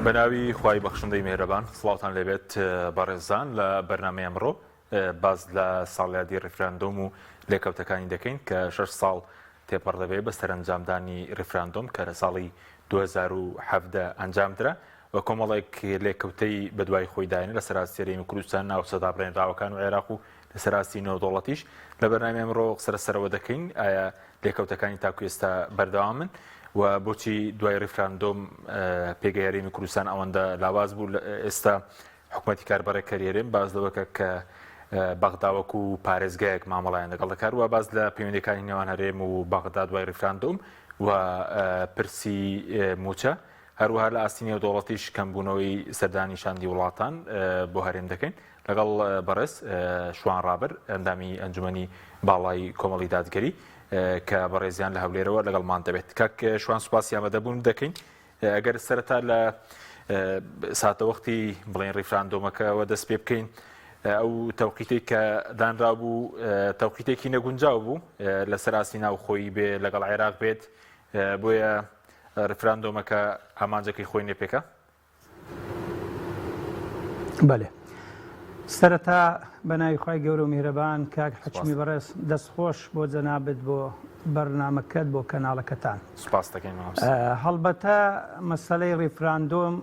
بەناوی خوای بەخشندەی میهرەبان سڵاوتان لێبێت بەڕێزان لە بەرنامەی ئەمڕۆ باز لە ساڵیادی ڕیفراندۆم و لێکەوتەکانی دەکەین کە 6 ساڵ تێپەڕ دەبێت بە سەرنجامدانی ڕیفراندۆم کە لە ساڵی 2017 ئەنجامدرا و کۆمەڵێک لێکەوتەی بەدوای خۆی داینە لە سەراستی هەرێمی کوردستان ناو سەدابڕێنراوەکان و عێراق و لە سەراستی نێودەوڵەتیش لە بەرنامەی ئەمڕۆ قسەرەوە دەکەین ئایا لێکەوتەکانی تاکو ئێستا بەردەوامن و بۆچی دوای ڕیفراندۆم پێگەی هەرێمی کوردستان ئەوەندە لاواز بوو ئێستا حکوومەتی کاربەرە کەریێرێن باز لەوەکە کە بەغدا وەکو پارێزگایەک مامەڵایان لەگەڵ دەکات و باز لە پەیوەندیەکانی نێوان هەرێم و بەغدا دوای ڕیفراندۆم و پرسی موچە هەروەها لە ئاستی نێودەوڵەتیش کەمبوونەوەی سەردانی شاندی وڵاتان بۆ هەرێم دەکەین لەگەڵ بەڕێز شوان ڕابر ئەندامی ئەنجومەنی باڵای کۆمەڵی دادگەری کە بەڕێزیان لە هەولێرەوە لەگەڵمان دەبێت کاک شوان سوپاسی ئامادەبوون دەکەین ئەگەر سەرەتا لە ساتەوەختی بڵێن ڕیفراندۆمەکەەوە دەست پێ بکەین ئەو تەوقیتێک کە دانرا بوو تەوقیتێکی نەگونجاو بوو لە سەراستی ناوخۆی بێ لەگەڵ عێراق بێت بۆیە ڕیفراندۆمەکە ئامانجەکەی خۆی نێپێکە؟ بەڵێ سەرەتا بەناوی خوای گەورە و میهرەبان کاک حەچمی بەڕێز دەستخۆش بۆ جەنابەت بۆ بەرنامەکەت بۆ کەناڵەکەتان سوپاس دەکەین هەڵبەتە مەسەلەی ڕیفراندۆم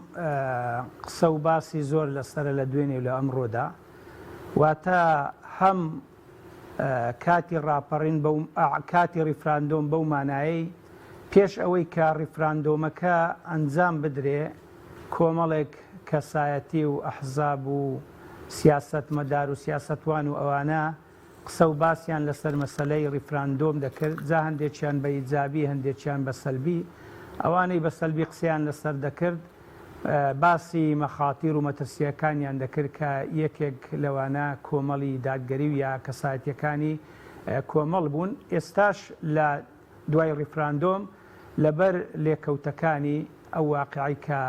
قسە و باسی زۆر لەسەرە لە دوێنێ لە ئەمڕۆدا واتە هەم کاتی ڕاپەڕین کاتی ڕیفراندۆم بەو مانایی پێش ئەوەی کە ڕیفراندۆمەکە ئەنجام بدرێ کۆمەڵێک کەسایەتی و ئەحزاب و سیاست مەدار و سیاستوان و ئەوانە قسە و باسییان لەسەر مەسەلەی ڕیفراندۆم دەکرد جا هەندێکیان بە ئیجابی هەندێکیان بە سەلبی ئەوانەی بە سەلبی قسەیان لەسەر دەکرد باسی مەخاتیر و مەترسیەکانیان دەکرد کە یەکێک لەوانە کۆمەڵی دادگەری و یا کەسایەتیەکانی کۆمەڵ بوون ئێستاش لە دوای ڕیفراندۆم لەبەر لێکەوتەکانی ئەو واقعی کە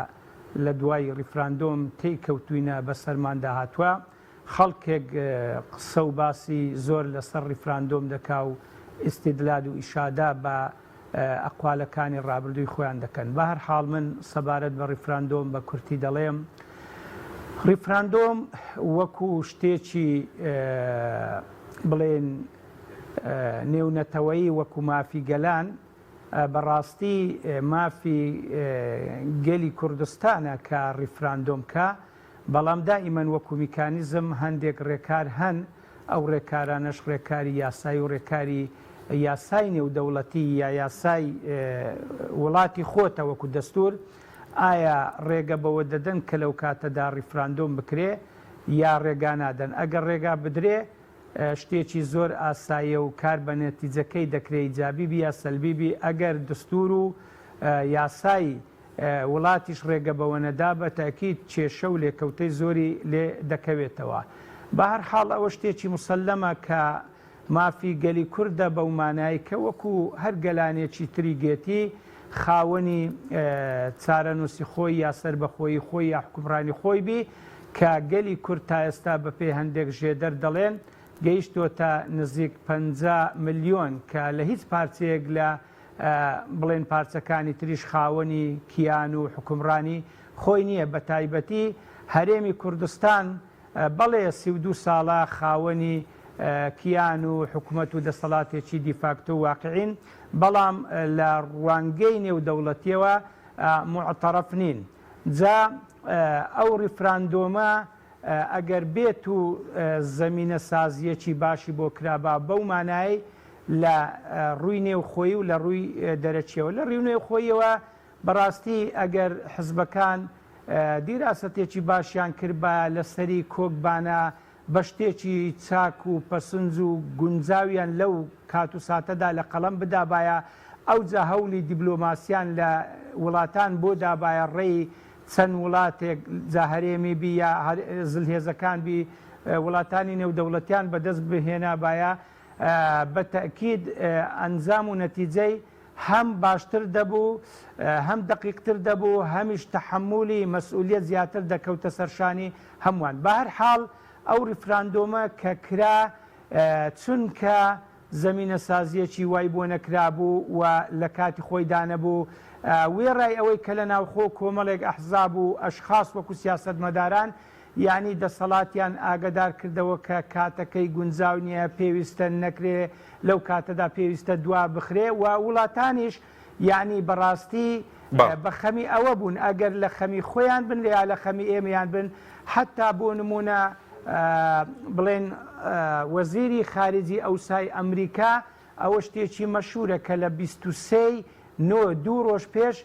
لە دوای ڕیفراندۆم تی کەوتوینە بە سەرماندا هاتووە خەڵکێک قسە و باسی زۆر لەسەر ڕیفراندۆم دەکا و ئیستیدلال و ئیشادا بە ئەقوالەکانی ڕابردووی خۆیان دەکەن بە هەر حاڵ من سەبارەت بە ڕیفراندۆم بە کورتی دەڵێم ڕیفراندۆم وەکو شتێکی بڵێن نێونەتەوەیی وەکو مافی گەلان بەڕاستی مافی گەلی کوردستانە کە ڕیفراندۆم کە بەڵام دائیمەن وەکو میکانیزم هەندێک ڕێکار هەن ئەو ڕێکارانەش ڕێکاری یاسایی و ڕێکاری یاسای نێودەوڵەتی یا یاسای وڵاتی خۆتە وەکو دەستور ئایا ڕێگە بەوە دەدەن کە لەو کاتەدا ڕیفراندۆم بکرێ یا ڕێگا نادەن ئەگەر ڕێگا بدرێ شتێکی زۆر ئاسایە و کار بە نەتیجەکەی دەکرێت ئیجابی بی یا سەلبی بی ئەگەر دستور و یاسای وڵاتیش ڕێگە بەوە نەدا بە تاکید کێشە و لێکەوتەی زۆری لێ دەکەوێتەوە بە هەر حاڵ ئەوە شتێکی مسلەمە کە مافی گەلی کووردە بەو مانایی کە وەکو هەر گەلانێکی تریگێتی خاوەنی چارەنووسی خۆی یا سەربەخۆیی خۆی یا حکومڕانی خۆی بی کە گەلی کورد تا ئێستا بەپێی هەندێک ژێدەر دەڵێن گەیشتوۆتە نزیک 50 ملیۆن کە لە هیچ پارچەیەک لە بڵێن پارچەکانی تریش خاوەنی کیان و حکومڕانی خۆی نییە بە تایبەتی هەرێمی کوردستان بەڵێ 32 ساڵە خاوەنی کیان و حکوومەت و دەسەڵاتێکی دیفاکتۆ واقعین بەڵام لە ڕوانگەی نێودەوڵەتیەوە معتەرەف نین جا ئەو ڕیفراندۆمە ئەگەر بێت و زەمینە سازیەکی باشی بۆ کرابا بەو مانایی لە ڕووی نێوخۆیی و لە ڕووی دەرەچیەوە لە ڕووی نێوخۆیەوە بەڕاستی ئەگەر حزبەکان دیراستێکی باشیان کرد بە لەسەری کۆکبانە بە شتێکی چاک و پەسنج و گونجاویان لەو کات و ساتەدا لە قەڵەم بدابایە ئەو جا هەولی دیبلۆماسیان لە وڵاتان بۆ دابایە ڕێی چەند وڵاتێک جاهەرێمی بی یا زلهێزەکان بی وڵاتانی نێودەوڵەتیان بەدەست بهێنا باە بە تەکید ئەنجام و نەتیجەی هەم باشتر دەبوو هەم دقیقتر دەبوو هەمیش تەحمولی مەسئولیت زیاتر دەکەوتە سەرشانی هەمووان بە هەر حاڵ ئەو ڕیفراندۆمە کە کرا چونکە زمینە سازیەکی وای بۆ نەکرابوو و لە کاتی خۆی دانەبوو وێڕای ئەوەی کە لە ناوخۆ کۆمەڵێک ئەحزاب و ئەشخاص وەکو سیاسەتمەداران یعنی دەسەڵاتیان ئاگدار کردەوە کە کاتەکەی گونجاو نییە پێویستە نەکرێ لەو کاتەدا پێویستە دوا بخرێ و وڵاتانیش یعنی بەڕاستی بە خەمی ئەوە بوون ئەگەر لە خەمی خۆیان بن لە لە خەمی ئێمەیان بن حتا بۆ نمونە بڵێن وەزیری خارجی ئەوسای ئەمریکا ئەوە شتێکی مەشهورە کە لە دوو ڕۆژ پێش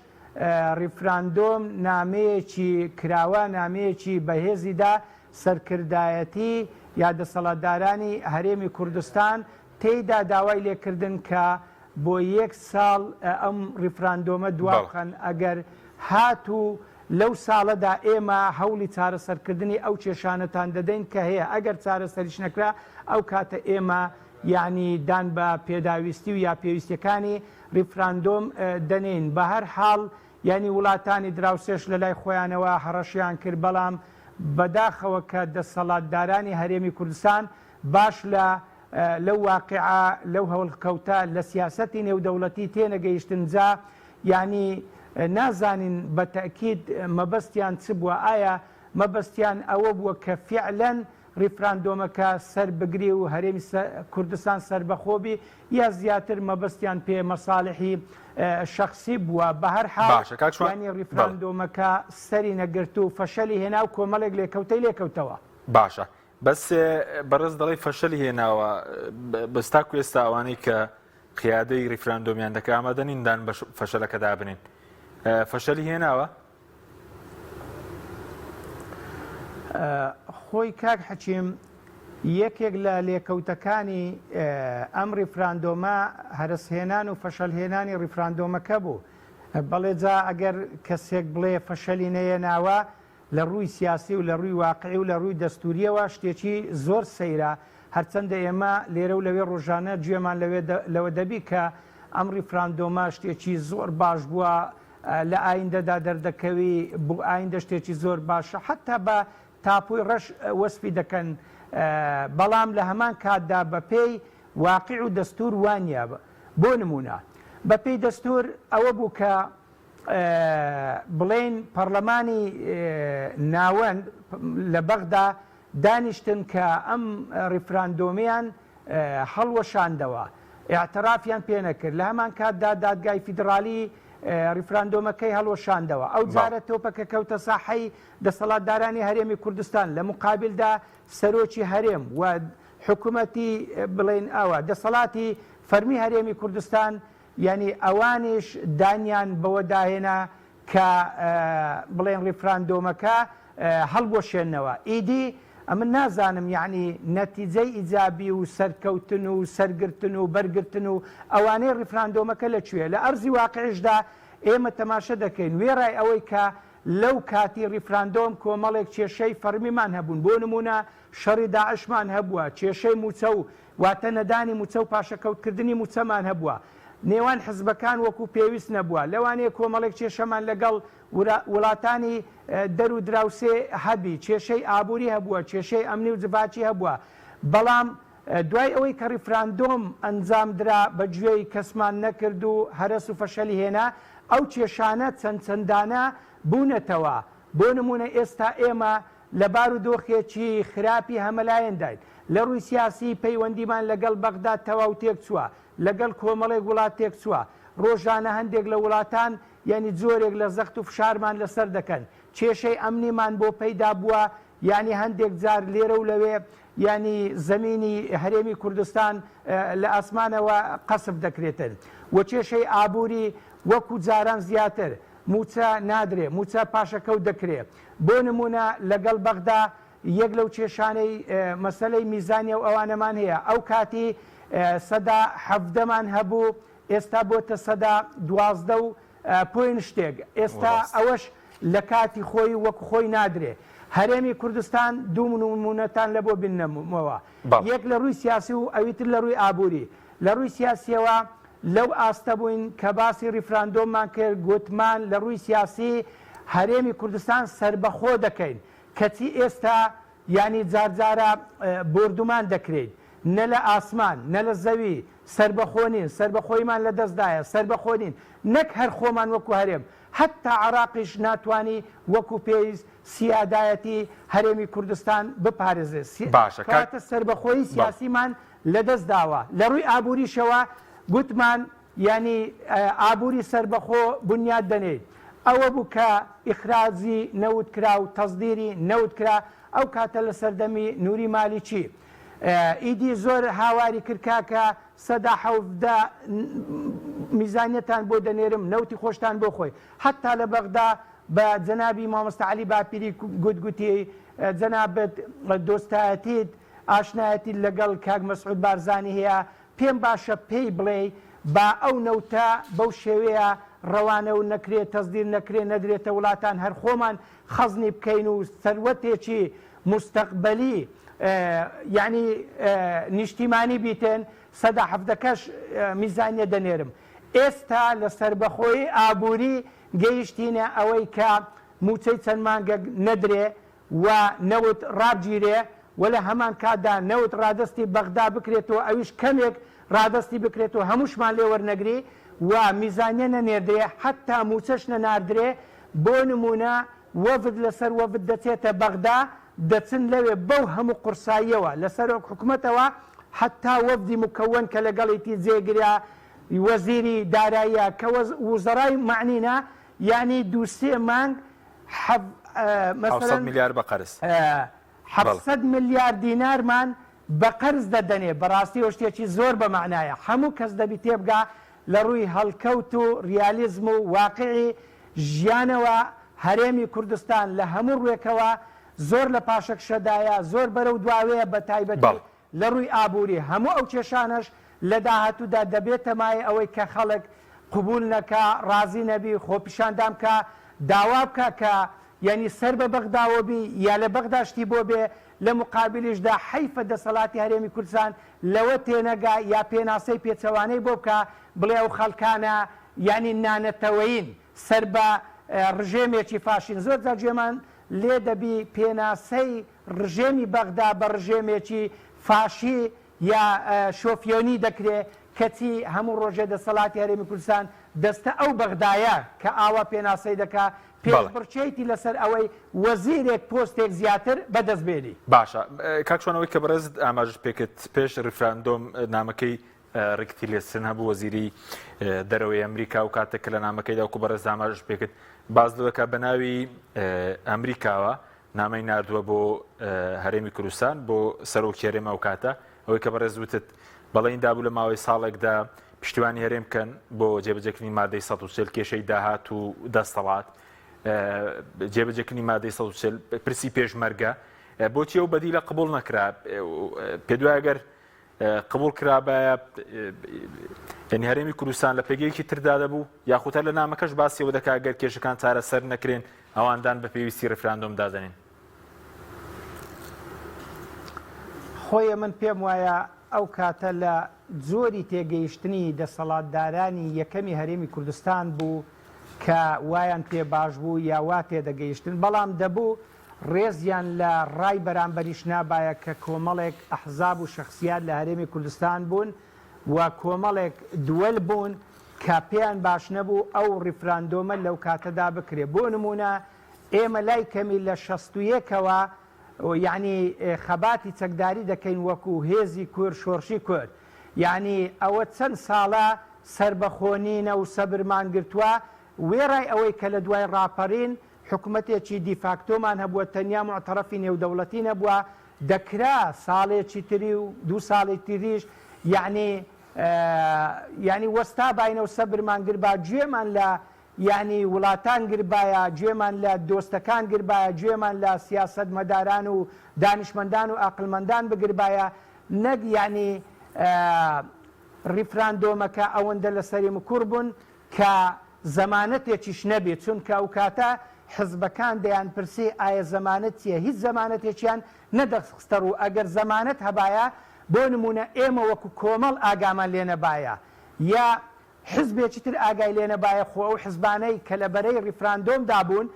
ریفراندۆم نامەیەکی کراوە نامەیەکی بەهێزیدا سەرکردایەتی یا دەسەڵاتدارانی هەرێمی کوردستان تێیدا داوای لێکردن کە بۆ 1 ساڵ ئەم ریفراندۆمە دواخەن ئەگەر هاتوو لەو ساڵەدا ئێمە هەوڵی چارەسەرکردنی ئەو کێشانەتان دەدەین کە هەیە ئەگەر چارەسەریش نەکرا ئەو کاتە ئێمە یعنی دان بە پێداویستی و یا پێویستیەکانی ریفراندۆم دەنین بە هەر حاڵ ینی وڵاتانی دراوسێش لە لای خۆیانەوە هەڕەشیان کرد بەڵام بەداخەوە کە دەسەڵاتدارانی هەرێمی کوردستان باش لەو واقعە لەو هەوڵکەوتە لە سیاسەتی نێودەوڵەتی تێنەگەیشتن جا ینی نازانین بە تەکید مەبەستیان چ بووە ئایا مەبەستیان ئەوە بووە کە فعلەن ریفراندۆمەکە سەر بگری و هەرێمی کوردستان سربەخۆبی یا زیاتر مەبەستیان پێ مەساڵحی شخصی بووە بە هەر حاڵ ریفراندۆمەکە سەری نەگرت و فەشەلی هێنا و کۆمەڵێک لێکەوتەی لێکەوتەوە باشە بەس بەڕێز دەڵی فەشەلی هێناوە بەستا کوێستا ئەوانەی کە قیادەی ریفراندۆمیان دەکە ئامادەنیندان بە فەشەلەکە دابنین فەشەلی هێناوە خۆی کاک حەچیم یەکێک لە لێکەوتەکانی ئەم ریفراندۆمە هەرسهێنان و فەشەلهێنانی ریفراندۆمەکە بوو بەڵێ جا ئەگەر کەسێک بڵێ فەشەلی نەیەناوە لە ڕووی سیاسی و لە ڕووی واقعی و لە ڕووی دەستوریەوە شتێکی زۆر سەیرە هەرچەندە ئێمە لێرە و لەوێ ڕۆژانە گوێمان لەوە دەبی کە ئەم ریفراندۆمە شتێکی زۆر باش بووە لە ئایندەدا دەردەکەوی بۆ ئایندە شتێکی زۆر باشە حتا بە تاپوی ڕەش وەسفی دەکەن بەڵام لە هەمان کاتدا بەپێی واقع و دەستور وانە بۆ نمونە بەپێی دەستور ئەوە بوو کە بڵێن پەرلەمانی ناوەند لە بەغدا دانیشتن کە ئەم ریفراندۆمیان هەڵوەشاندەوە ئاعترافیان پێ نەکرد لە هەمان کاتدا دادگای فیدراالی ریفراندۆمەکەی هەڵوەشاندەوە ئەو جارە تۆپەکە کەوتە ساحەی دەسەڵاتدارانی هەرێمی کوردستان لە مقابلدا سەرۆکی هەرێم و حکوومەتی بڵێن ئەوە دەسەڵاتی فەرمی هەرێمی کوردستان ینی ئەوانش دانیان بەوە داهێنا کە بڵێن ریفراندۆمەکە هەڵبۆشێنەوە ئیدی ئەمن نازانم یعنی نەتیجەی ئیجابی و سەرکەوتن و سەرگرتن و بەرگرتن و ئەوانەی ریفراندۆمەکە لەکوێ لە ئەرزی واقعیشدا ئێمە تەماشە دەکەین وێڕای ئەوەی کە لەو کاتی ریفراندۆم کۆمەڵێک کێشەی فەرمیمان هەبوون بۆ نمونە شەڕی داعشمان هەبووە کێشەی موچە و واتە نەدانی موچە و پاشەکەوتکردنی موچەمان هەبووە نێوان حزبەکان وەکو پێویست نەبووە لەوانەیە کۆمەڵێک کێشەمان لەگەڵ وڵاتانی دەر و دراوسێ هەبی کێشەی ئابووری هەبووە کێشەی ئەمنی و جڤاچی هەبووە بەڵام دوای ئەوەی کە ریفراندۆم ئەنجامدرا بەگوێی کەسمان نەکرد و هەرس و فەشەلی هێنا ئەو کێشانە چەندانە بوونەتەوە بۆ نمونە ئێستا ئێمە لە بار و دۆخێکی خراپی هەمەلایەنداین لە ڕووی سیاسی پەیوەندیمان لەگەڵ بەغدا تەواو تێک چووە لەگەڵ کۆمەڵێک وڵات تێک چووە ڕۆژانە هەندێک لە وڵاتان یعنی جۆرێک لە زەخت و فشارمان لەسەر دەکەن کێشەی ئەمنیمان بۆ پەیدا بووە یعنی هەندێک جار لێرە و لەوێ ینی زەمینی هەرێمی کوردستان لە ئاسمانەوە قەسف دەکرێتن و کێشەی ئابووری وەکو جاران زیاتر موچە نادرێ موچە پاشەکەوت دەکرێت بۆ نمونە لەگەڵ بەغدا یەک لەو کێشانەی مەسەلەی میزانیە و ئەوانەمان هەیە ئەو کاتی سەدا حەفدەمان هەبوو ئێستا بۆتە سەدا 12 شتێک ئێستا ئەوەش لە کاتی خۆی وەکو خۆی نادرێ هەرێمی کوردستان دوو نمونەتان لە بۆ بنەمەوە یەک لە ڕووی سیاسی و ئەویتر لە ڕووی ئابووری لە ڕووی سیاسیەوە لەو ئاستە بووین کە باسی ریفراندۆممان کرد گوتمان لە ڕووی سیاسی هەرێمی کوردستان سربەخۆ دەکەین کەچی ئێستا ینی جارجارە بردومان دەکرێت نە لە ئاسمان نە لە زەوی سربەخۆنین سربەخۆیمان لە دەستدایە سربەخۆنین نەک هەر خۆمان وەکو هەرێم حتا عراقیش ناتوانانی وەکو پێویست سیادایەتی هەرێمی کوردستان بپارێزێت کاتە سربەخۆی سیاسیمان لە دەست داوە لە ڕووی ئابووریشەوە گوتمان ینی ئابووری سربەخۆ بنیاد دەنێت ئەوە بوو کە ئیخراجی نەوت کرا و تەزدیری نەوت کرا ئەو کاتە لە سەردەمی نووری مالیکی ئیدی زۆر هاواری کردکاکە سەدا حەوتدا میزانیەتان بۆ دەنێرم نەوتی خۆشتان بۆ خۆی حتا لە بەغدا بە جەنابی مامۆستا عەلی باپیری گوتگوتی جەنابەت دۆستایەتیت ئاشنایەتی لەگەڵ کاک مەسعود بارزانی هەیە پێم باشە پێی بڵێ با ئەو نەوتە بەو شێوەیە ڕەوانە و نەکرێت تەزدیر نەکرێت نەدرێتە وڵاتان هەر خۆمان خەزنی بکەین و سەروەتێکی مستەقبەلی یعنی نیشتیمانی بیتێن سەدا حەفتەکەش میزانیە دەنێرم ئێستا لە سربەخۆی ئابووری گەیشتینە ئەوەی کە موچەی چەند مانگە نەدرێ و نەوت ڕابگیرێ و لە هەمان کاتدا نەوت ڕادستی بەغدا بکرێتەوە ئەویش کەمێک ڕادستی بکرێتەوە هەمووشمان لێ وەرنەگری و میزانیە نەنێردرێ حتا موچەش نەناردرێ بۆ نمونە وەفد لەسەر وەفد دەچێتە بەغدا دەچن لەوێ بەو هەموو قورساییەوە لەسەر حکوومەتەوە حتا وەفدی مکەوەن کە لەگەڵیتی جێگریا وەزیری داراییە کە وزەڕای معنینە ینی دووسێ مانگ 700 میلیارد بە قەرز 700 میلیارد دینارمان بە قەرز دەدەنێ بەڕاستی ئەو شتێکی زۆر بە معنایە هەموو کەس دەبی تێبگا لە ڕووی هەڵکەوت و ریالیزم و واقعی ژیانەوە هەرێمی کوردستان لە هەموو ڕوێکەوە زۆر لە پاشەکشەدایە زۆر بەرەو دواوەیە بە تایبەتی لە ڕووی ئابووری هەموو ئەو کێشانش لە داهاتوودا دەبێتە مای ئەوەی کە خەڵک قبول نەکا ڕازی نەبی خۆپیشاندام کە داوا بکە کە یعنی سەر بە بەغداوەبی یا لە بەغداشتی بۆ بێ لە مقابلیشدا حیفە دەسەڵاتی هەرێمی کوردستان لەوە تێنەگا یا پێناسەی پێچەوانەی بۆ بکە بڵێ ئەو خەڵکانە ینی نانەتەوەین سەر بە ڕژێمێکی فاشین زۆر جار گوێمان لێ دەبی پێناسەی ڕژێمی بەغدا بە ڕژێمێکی فاشی یا شۆفیۆنی دەکرێت کەچی هەموو ڕۆژێ دەسەڵاتی هەرێمی کوردستان دەستە ئەو بەغدایە کە ئاوا پێناسەی دەکا پێشبڕچێتی لەسەر ئەوەی وەزیرێک پۆستێک زیاتر بەدەستبێنی باشە کاکشۆنەوەی کە بەڕێز ئاماژ پێکت پێش ریفراندۆم نامەکەی ڕێکتی لێسن هەبوو وەزیری دەرەوەی ئەمریکا و کاتێک کە لە نامەکەیدا وکو بەڕێز ئاماژ پێکت باز لەوەکە بە ناوی ئەمریکاوە نامەی ناردووە بۆ هەرێمی کوردستان بۆ سەرۆکێرێمە ئەو کاتە ئەوەی کە بەڕێز وتت بەڵێن دابوو لە ماوەی ساڵێکدا پشتیوانی هەرێم بکەن بۆ جێبەجێکردنی مادەی 140 کێشەی داهات و دەستەڵات جێبەجێکردنی مادەی 140 پرسی پێشمەرگە بۆچی ئەو بەدیلە قبول نەکرا پێ دوای ئەگەر قبول کرابایە یعنی هەرێمی کوردستان لە پێگەیەکی تردا دەبوو یاخوتە لە نامەکەش باسیەوە دەکا گەر کێشەکان چارەسەر نەکرێن ئەواندان بە پێویستی ڕێفراندۆم دادەنێن خۆیە من پێم وایە ئەو کاتە لە زۆری تێگەیشتنی دەسەڵاتدارانی یەکەمی هەرێمی کوردستان بوو کە وایان پێ باش بوو یا وا تێدەگەیشتن بەڵام دەبوو ڕێزیان لە ڕای بەرامبەریش نابایە کە کۆمەڵێک ئەحزاب و شەخصیات لە هەرێمی کوردستان بوون و کۆمەڵێک دووەل بوون کە پێیان باش نەبوو ئەو ڕیفراندۆمە لەو کاتەدا بکرێ بۆ نمونە ئێمە لای کەمی لە 61ەوە یعنی خەباتی چەکداری دەکەین وەکو هێزی کورد شۆڕشی کورد یعنی ئەوە چەند ساڵە سربەخۆنینە و سەبرمان گرتووە وێڕای ئەوەی کە لە دوای ڕاپەڕین حکوومەتێکی دیفاکتۆمان هەبووە تەنیا معتەرەفی نێودەوڵەتی نەبووە دەکرا ساڵێکی تری و دوو ساڵی تریش یعنی وەستا باینە و سەبرمان گربا گوێمان لە یعنی وڵاتان گربایە گوێمان لە دۆستەکان گربایە گوێمان لە سیاسەتمەداران و دانیشمەندان و عاقڵمەندان بگربایە نەک یعنی ریفراندۆمەکە ئەوەندە لەسەری مکوڕ بوون کە زەمانەتێکیش نەبێت چونکە ئەو کاتە حزبەکان دەیان پرسی ئایا زەمانەت چییە هیچ زەمانەتێکیان نەدەخستەر و ئەگەر زەمانەت هەبایە بۆ نمونە ئێمە وەکو کۆمەڵ ئاگامان لێ نەبایە یا حزبێکی تر ئاگای لێ نەبایە خۆ ئەو حزبانەی کە لە بەرەی ریفراندۆم دابوون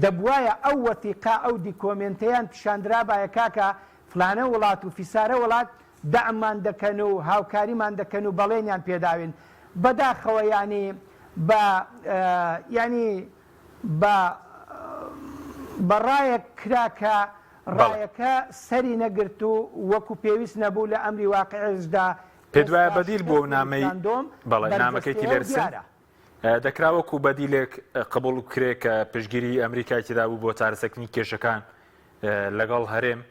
دەبوایە ئەو وەتیقا ئەو دیکۆمنتەیان پیشاندرا بایە کاکە فلانە وڵات و فیسارە وڵات دەعممان دەکەن و هاوکاریمان دەکەن و بەڵێنیان پێداوین بەداخەوە بەڕایەک کراکە ڕایەکە سەری نەگرت و وەکو پێویست نەبوو لە ئەمری واقعیشدا پێ دوایە بەدیل بۆ نامەی بەڵێ نامەکەی لێرسن دەکراوەکو بەدیلێک قبول کرێ کە پشگیری ئەمریکای تێدا بوو بۆ چارەسەرکردنی کێشەکان لەگەڵ هەرێم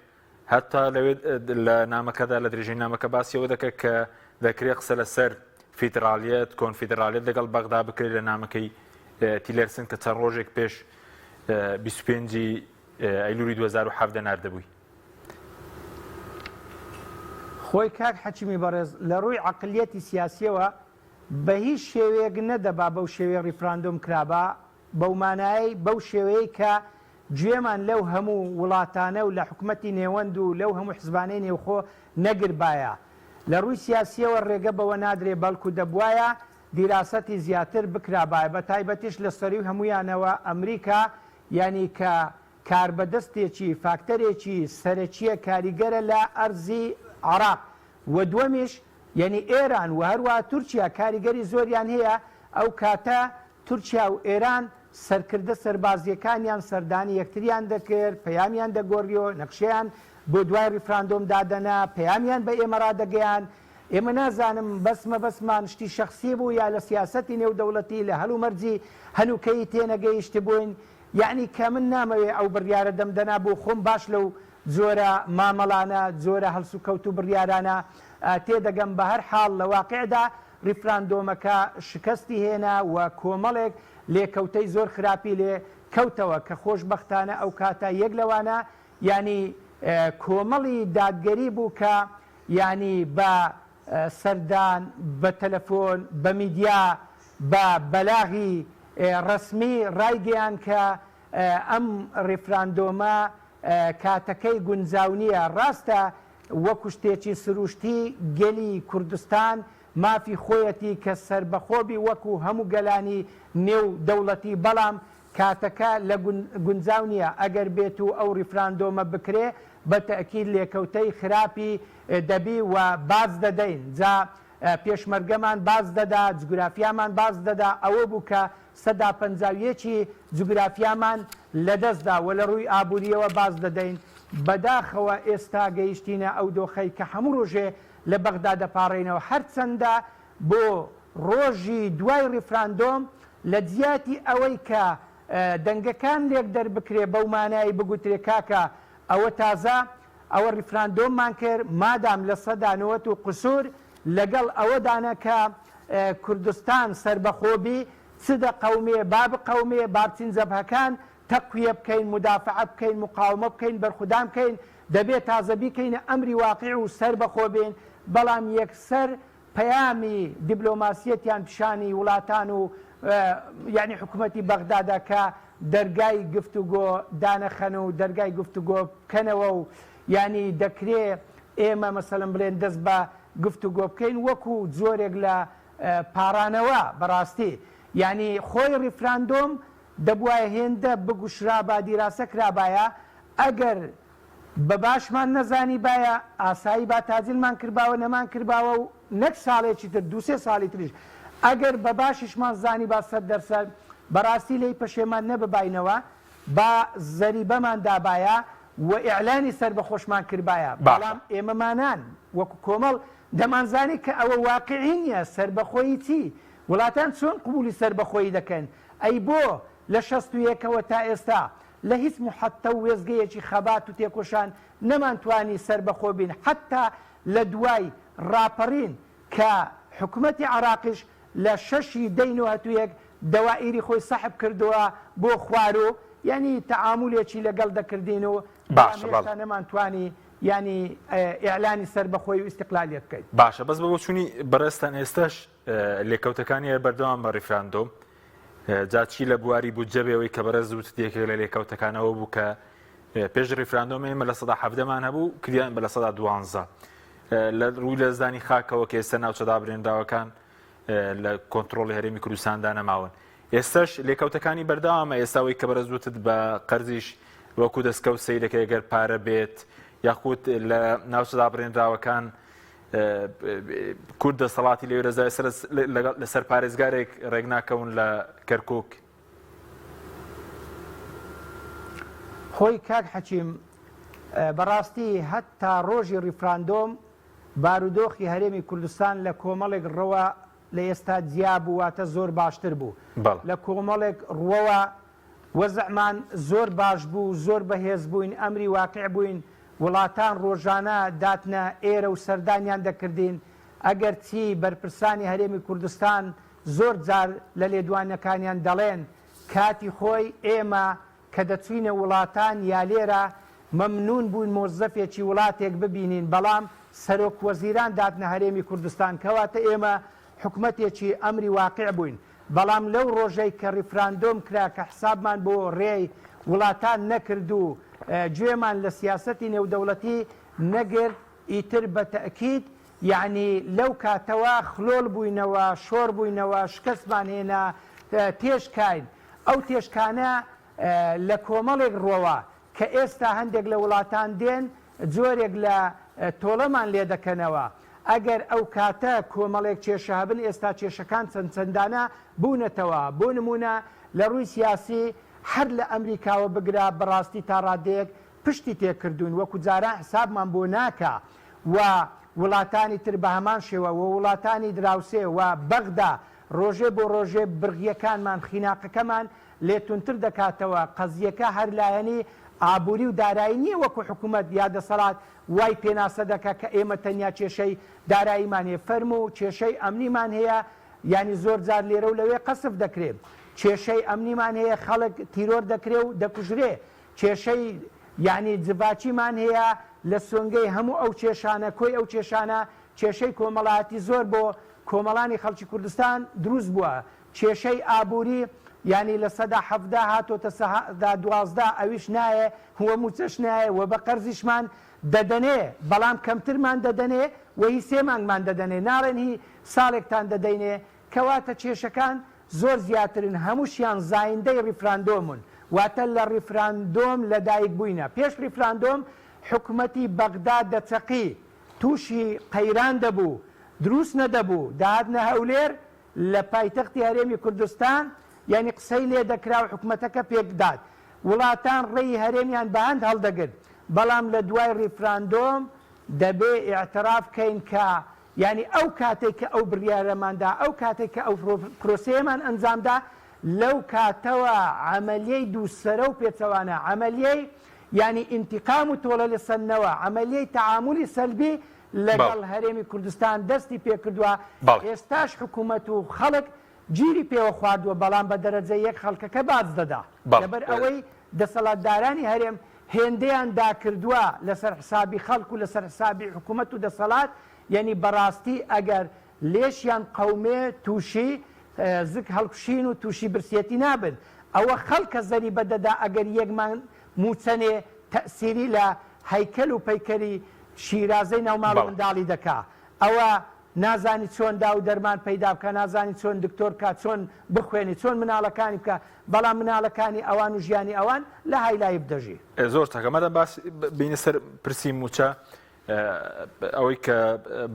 هەتا لەوێت لە نامەکەدا لە درێژەی نامەکە باسیەوە دەکە کە دەکرێت قسە لەسەر فیدرالیەت کۆنفیدرالیەت لەگەڵ بەغدا بکرێت لە نامەکەی تیلێرسن کە چەند ڕۆژێک پێش 25 ئەیلولی 2017 ناردەبووی. خۆی کاک حەچیمی بەڕێز لە ڕووی عەقلیەتی سیاسیەوە بە هیچ شێوەیەک نەدەبا بەو شێوەیە ڕیفراندۆم کرابا بەو مانایی بەو شێوەیە کە گوێمان لەو هەموو وڵاتانە و لە حکومەتی نێوەند و لەو هەموو حزبانەی نێوخۆ نەگربایە لە ڕووی سیاسیەوە ڕێگە بەوە نادرێ بەڵکو دەبوایە دیراسەتی زیاتر بکرابایە بە تایبەتیش لە سەری هەمویانەوە ئەمریکا ینی کە کاربەدەستێکی فاکتەرێکی سەرەکیە کاریگەرە لە ئەرزی عێراق و دووەمیش یعنی ئێران و هەروە تورکیا کاریگەری زۆریان هەیە ئەو کاتە تورکیا و ئێران سەرکردە سەربازیەکانیان سەردانی یەکتریان دەکرد پەیامیان دەگۆڕیەوە نەخشەیان بۆ دوای ریفراندۆم دادەنا پەیامیان بە ئێمە ڕادەگەیان ئێمە نازانم بەسمان شتی شخصی بوو یا لە سیاسەتی نێودەوڵەتی لە هەلومەرجی هەنووکەی تێنەگەیشت بووین یعنی کە من نامەوێ ئەو بڕیارە دەمدەنا بۆ خۆم باش لەو زۆرە مامەڵانە زۆرە هەڵسو کەوت و بڕیارانە تێدەگەم بە هەر حاڵ لە واقعدا ریفراندۆمەکە شکستی هێنا و کۆمەڵێک لێکەوتەی زۆر خراپی لێ کەوتەوە کە خۆشبەختانە ئەو کاتە یەک لەوانە ینی کۆمەڵی دادگەری بوو کە ینی بە سەردان بە تەلەفۆن بە میدیا بە بەلاغی ڕسمی ڕایگەیان کە ئەم ڕیفراندۆمە کاتەکەی گونجاونیە ڕاستە وەکو شتێکی سروشتی گەلی کوردستان مافی خۆیەتی کە سربەخۆبی وەکو هەموو گەلانی نێو دەوڵەتی بەڵام کاتەکە لە گونجاو نییە ئەگەر بێت و ئەو ریفراندۆمە بکرێ بە تەکید لێکەوتەی خراپی دەبی و باز دەدەین جا پێشمەرگەمان باز دەدا جوگرافیامان باز دەدا ئەوە بوو کە سەدا پەنجاویەکی جوگرافیامان لەدەستدا و لە ڕووی ئابوووریەوە باز دەدەین بەداخەوە ئێستا گەیشتینە ئەو دۆخەی کە هەموو ڕۆژێ لە بەغدا دەپاڕێنەوە هەرچەندە بۆ ڕۆژی دوای ریفراندۆم لە جیاتی ئەوەی کە دەنگەکان لێک دەربکرێ بەو مانایی بگوترێ کاکە ئەوە تازە ئەوە ریفراندۆممان کرد مادام لە سەدانەوەت و قسوور لەگەڵ ئەوەدانە کە کوردستان سربەخۆبی چدە قەومێ باب قەومێ بابچین جەبهەکان تەقویە بکەین مدافعە بکەین مقاومە بکەین بەرخودام بکەین دەبێت تازە بیکەینە ئەمری واقع و سربەخۆ بێن بەڵام یەکسەر پەیامی دیبلۆماسیەتیان پیشانی وڵاتان و یعنی حکوومەتی بەغدادا کە دەرگای گفتوگۆ دانەخەن و دەرگای گفتوگۆ بکەنەوە و ینی دەکرێت ئێمە مەسەلەن بڵێن دەست بە گفتوگۆ بکەین وەکو جۆرێک لە پارانەوە بەڕاستی ینی خۆی ریفراندۆم دەبواە هێندە بگوشرا با دیراسە کرابایە ئەگەر بە باشمان نەزانی باە ئاسایی با تاجیلمان کردباوە نەمان کردباوە و نەک ساڵێکی تر دوسێ ساڵی تریش ئەگەر بە باشیشمان زانی با 100% بەڕاستی لی پەشێمان نەببینەوە با زەریبەمان دابایە و ئیعلانی سەر بە خۆشمان کردبایە بەڵام ئێمەمانان وەکو کۆمەڵ دەمانزانی کە ئەوە واقعی نییە سربەخۆیی چی وڵاتان چۆن قبولی سربەخۆیی دەکەن ئەی بۆ لە 61ەوە تا ئێستا لە هیچ محەتە و وێزگەیەکی خەبات و تێکۆشان نەمانتوانی سربەخۆ بین حتا لە دوای ڕاپەڕین کە حکوومەتی عێراقیش لە 6 دەینەوەتویەک دەوائیری خۆی سەحب کردووە بۆ خوارۆ ینی تەعامولێکی لەگەڵ دەکردین و نەمانتوانی ینی ئیعلانی سربەخۆی و ئیستیقلالیە بکەیت باشە بەس بە بۆ چوونی بەڕێستان ئێستاش لێکەوتەکانی بەردەوام بە ریفراندۆم جاچی لە بواری بودجەبەوەی کە بەرە زووت دیەکێک لە لێکەوتەکانەوە بوو کە پێش ریفراندۆم ئێمە لە 17مان هەبوو کریان بە لە 12 لە ڕووی لە زانی خاکەوە کە ئێستا ناوچەدا برێنراوەکان لە کۆنتترۆلی هەرێمی کوردستاندا نەماون ئێستاش لێکەوتەکانی بەردەوامە ئێستاەوەی کە بەرە زووتت بە قەرزیش وەکو دەستکەوت سەیرەکە ئەگەر پارە بێت یاخود لە ناوچەدا برێنراوەکان کورد دەسەڵاتی لێوێ دەزای لەسەر پارێزگارێک ڕێک ناکەون لە کەرکووک. خۆی کاک حەکیم بەڕاستی هەتا ڕۆژی ریفراندۆم بارودۆخی هەرێمی کوردستان لە کۆمەڵێک ڕەوە لە ئێستا جیا بوو واتە زۆر باشتر بوو لە کۆمەڵێک ڕوەوە وەزعمان زۆر باش بوو زۆر بەهێز بووین ئەمری واقع بووین وڵاتان ڕۆژانە داتنە ئێرە و سەردانیان دەکردین ئەگەر چی بەرپرسانی هەرێمی کوردستان زۆر جار لە لێدوانەکانیان دەڵێن کاتی خۆی ئێمە کە دەچوینە وڵاتان یا لێرە مەمنون بوون مۆزەفێکی وڵاتێک ببینین بەڵام سەرۆک وەزیران داتنە هەرێمی کوردستان کەواتە ئێمە حکومەتێکی ئەمری واقع بووین بەڵام لەو ڕۆژەی کە ریفراندۆم کرا کە حسابمان بۆ ڕێی وڵاتان نەکرد و گوێمان لە سیاسەتی نێودەوڵەتی نەگرت ئیتر بە تەئکید یعنی لەو کاتەوە خلۆل بووینەوە شۆڕ بووینەوە شکستمان هێنا تێشکاین ئەو تێشکانە لە کۆمەڵێک ڕۆوە کە ئێستا هەندێک لە وڵاتان دێن جۆرێک لە تۆڵەمان لێ دەکەنەوە ئەگەر ئەو کاتە کۆمەڵێک کێشە هەبن ئێستا کێشەکان چەند چەندانە بوونەتەوە بۆ نمونە لە ڕووی سیاسی هەر لە ئەمریکاوە بگرا بەڕاستی تا ڕادەیەک پشتی تێکردوون وەکو جاران حسابمان بۆ ناکە و وڵاتانی تر بە هەمان شێوە و وڵاتانی دراوسێ و بەغدا ڕۆژێ بۆ ڕۆژێ برغیەکانمان خیناقەکەمان لێتونتر دەکاتەوە قەزیەکە هەر لایەنی ئابووری و دارایی نییە وەکو حکوومەت یا دەسەڵات وای پێناسە دەکە کە ئێمە تەنیا کێشەی داراییمان هەیە فەرم و کێشەی ئەمنیمان هەیە ینی زۆر جار لێرە و لەوێ قەسف دەکرێت کێشەی ئەمنیمان هەیە خەڵک تیرۆر دەکرێ و دەکوژرێ کێشەی یعنی جڤاچیمان هەیە لە سۆنگەی هەموو ئەو کێشانە کۆی ئەو کێشانە کێشەی کۆمەڵایەتی زۆر بۆ کۆمەڵانی خەڵکی کوردستان دروست بووە کێشەی ئابووری ینی لە سەدا حەفدا هاتۆتە سەدا دوازدا ئەویش نایە هەموو چەش نایە و بە قەرزیشمان دەدەنێ بەڵام کەمترمان دەدەنێ و هی سێ مانگمان دەدەنێ ناڕێن هی ساڵێکتان دەدەینێ کەواتە کێشەکان زۆر زیاترن هەمووشیان زایندەی ریفراندۆمون واتە لە ریفراندۆم لەدایک بووینە پێش ریفراندۆم حکوومەتی بەغدا دەچەقی تووشی قەیران دەبوو دروست نەدەبوو داهاتنە هەولێر لە پایتەختی هەرێمی کوردستان یعنی قسەی لێ دەکرا و حکوومەتەکە پێکدات وڵاتان ڕێی هەرێمیان بەهاند هەڵدەگرت بەڵام لە دوای ریفراندۆم دەبێ ئیعتراف بکەین کە ینی ئەو کاتێک کە ئەو بڕیارەماندا ئەو کاتێک کە ئەو پرۆسەیەمان ئەنجامدا لەو کاتەوە عملیەی دووسەرە و پێچەوانە عملیەی ینی ئینتیقام و تۆڵە لەسەرنەوە عملیەی تەعاملی سەلبی لەگەڵ هەرێمی کوردستان دەستی پێکردووە ئێستاش حکوومەت و خەڵک گیری پێوە خواردووە بەڵام بە دەرەجە یەک خەڵکەکە باز دەدا لەبەر ئەوەی دەسەڵاتدارانی هەرێم هێندەیان داکردووە لەسەر حسابی خەڵک و لەسەر حسابی حکوومەت و دەسەڵات یعنی بەڕاستی ئەگەر لێشیان قەومێ تووشی زک هەڵکوشین و تووشی برسێتی نابن ئەوە خەڵکە زەری بەدەدا ئەگەر یەکمان موچەنێ تەسیری لە هەیکەل و پەیکەری شیرازەی ناوماڵ منداڵی دەکا ئەوە نازانی چۆن دا و دەرمان پەیدا بکە نازانی چۆن دکتۆر کا چۆن بخوێنی چۆن مناڵەکانی بکە بەڵام مناڵەکانی ئەوان و ژیانی ئەوان لە هایلای بدەژی زۆر تاکەمەدە باس بینە سەر پرسی موچە ئەوەی کە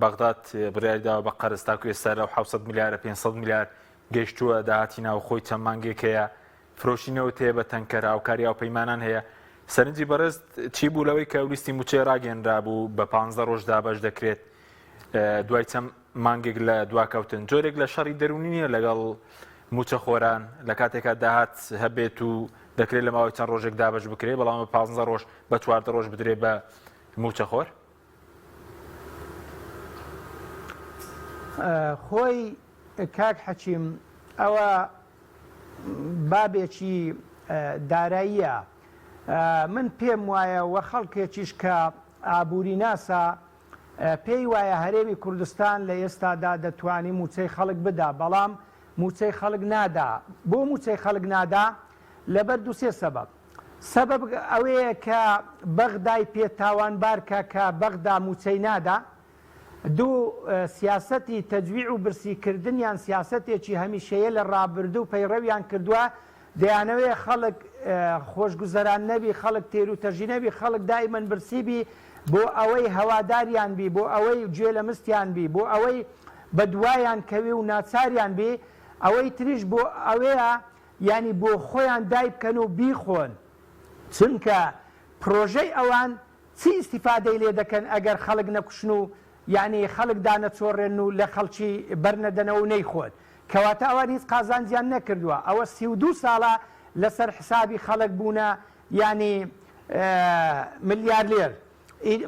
بەغداد بڕیاریداوە بە قەرز تاکو ئێستا لەو 700 میلیارە 500 میلیارد گەیشتووە داهاتی ناو خۆی چەند مانگێکەیە فرۆشینەوە تێ بە تەنکەر هاوکاری و پەیمانان هەیە سەرنجی بەڕێز چی بوو لەوەی کە لیستی موچێ ڕاگەێنرا بوو بە 15 ڕۆژدا بەش دەکرێت دوای چەند مانگێک لە دواکەوتن جۆرێک لە شەڕی دەرونی نییە لەگەڵ موچە خۆران لە کاتێکا داهات هەبێت و دەکرێت لە ماوەی چەند ڕۆژێک دابش بکرێت بەڵام بە 15 ڕۆژ بە 14 ڕۆژ بدرێت بە موچە خۆر خۆی کاک حەکیم ئەوە بابێکی داراییە من پێم وایە وە خەڵکێکیش کە ئابووری ناسا پێی وایە هەرێمی کوردستان لە ئێستادا دەتوانی موچەی خەڵک بدا بەڵام موچەی خەڵک نادا بۆ موچەی خەڵک نادا لەبەر دووسێ سەبەب سەبەب ئەوەیە کە بەغدای پێتاوانبارکە کە بەغدا موچەی نادا دوو سیاسەتی تەجویع و برسیکردنیان سیاسەتێکی هەمیشەیە لە ڕابردوو پەیڕەویان کردووە دەیانەوێ خەڵک خۆشگوزەران نەبی خەڵک تێر و تەژی نەبی خەڵک دایمەن برسیبی بۆ ئەوەی هەواداریان بی بۆ ئەوەی گوێ لە مستیان بی بۆ ئەوەی بە دوایان کەوێ و ناچاریان بێ ئەوەی تریش بۆ ئەوەیە ینی بۆ خۆیان دای بکەن و بیخۆن چونکە پرۆژەی ئەوان چی ئیسیفادەی لێ دەکەن ئەگەر خەڵک نەکوشن و یعنی خەڵک دانەچۆڕێن و لە خەڵکی بەرنەدەنەوە و نەیخۆن کەواتە ئەوان هیچ قازانجیان نەکردووە ئەوە 32 ساڵە لەسەر حسابی خەڵک بوونە ینی